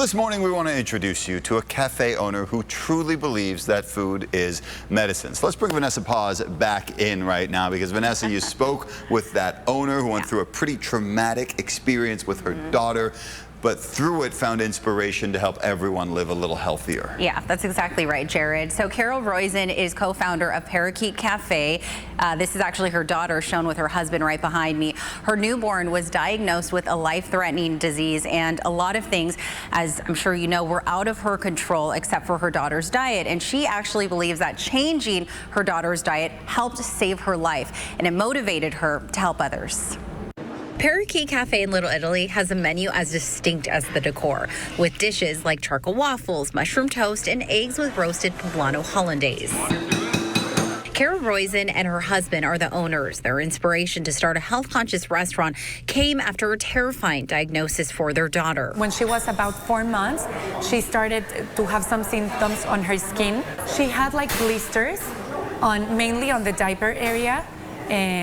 Well, this morning we want to introduce you to a cafe owner who truly believes that food is medicine. So let's bring Vanessa Paz back in right now, because Vanessa, you spoke with that owner who went through a pretty traumatic experience with her daughter, but through it found inspiration to help everyone live a little healthier. Yeah, that's exactly right, Jared. So Carol Roizen is co-founder of Parakeet Cafe. This is actually her daughter, shown with her husband right behind me. Her newborn was diagnosed with a life-threatening disease, and a lot of things, as I'm sure you know, were out of her control except for her daughter's diet. And she actually believes that changing her daughter's diet helped save her life, and it motivated her to help others. Parakeet Cafe in Little Italy has a menu as distinct as the decor, with dishes like charcoal waffles, mushroom toast, and eggs with roasted poblano hollandaise. Carol Roizen and her husband are the owners. Their inspiration to start a health-conscious restaurant came after a terrifying diagnosis for their daughter. When she was about 4 months, she started to have some symptoms on her skin. She had like blisters, mainly on the diaper area,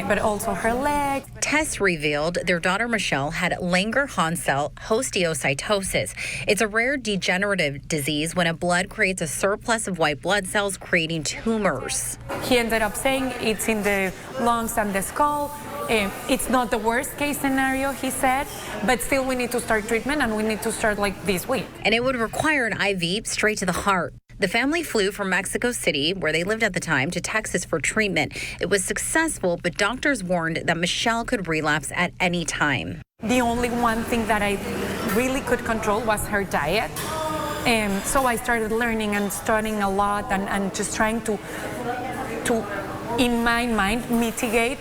but also her legs. Tests revealed their daughter Michelle had Langerhans histiocytosis. It's a rare degenerative disease when a blood creates a surplus of white blood cells, creating tumors. He ended up saying it's in the lungs and the skull. It's not the worst case scenario, he said, but still we need to start treatment, and we need to start like this week. And it would require an IV straight to the heart. The family flew from Mexico City, where they lived at the time, to Texas for treatment. It was successful, but doctors warned that Michelle could relapse at any time. The only one thing that I really could control was her diet. So I started learning and studying a lot, and just trying to, in my mind, mitigate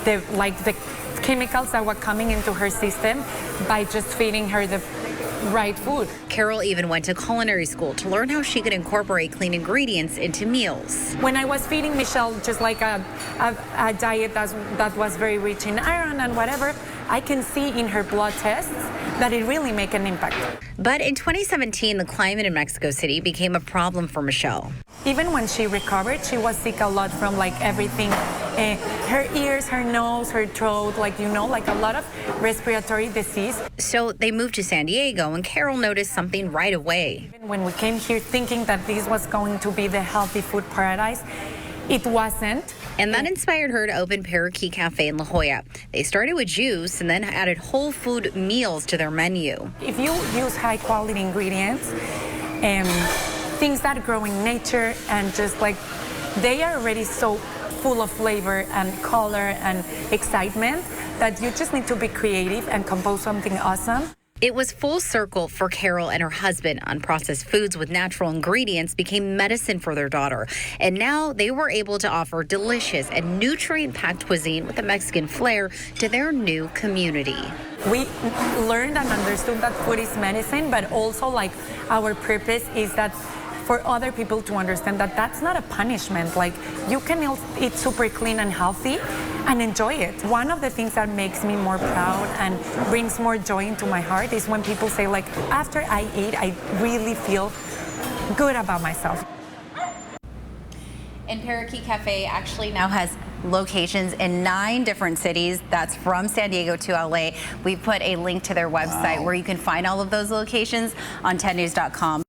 the chemicals that were coming into her system by just feeding her the right food. Carol even went to culinary school to learn how she could incorporate clean ingredients into meals. When I was feeding Michelle just like a diet that was very rich in iron and whatever, I can see in her blood tests that it really made an impact. But in 2017, the climate in Mexico City became a problem for Michelle. Even when she recovered, she was sick a lot from like everything. Her ears, her nose, her throat, like a lot of respiratory disease. So they moved to San Diego, and Carol noticed something right away. When we came here thinking that this was going to be the healthy food paradise, it wasn't. And that inspired her to open Parakeet Cafe in La Jolla. They started with juice and then added whole food meals to their menu. If you use high quality ingredients, things that grow in nature, and just like they are already so full of flavor and color and excitement that you just need to be creative and compose something awesome. It was full circle for Carol and her husband. Unprocessed foods with natural ingredients became medicine for their daughter. And now they were able to offer delicious and nutrient-packed cuisine with a Mexican flair to their new community. We learned and understood that food is medicine, but also like our purpose is that for other people to understand that that's not a punishment. Like, you can eat super clean and healthy and enjoy it. One of the things that makes me more proud and brings more joy into my heart is when people say, like, after I eat, I really feel good about myself. And Parakeet Cafe actually now has locations in 9 different cities. That's from San Diego to LA. We put a link to their website where you can find all of those locations on 10news.com.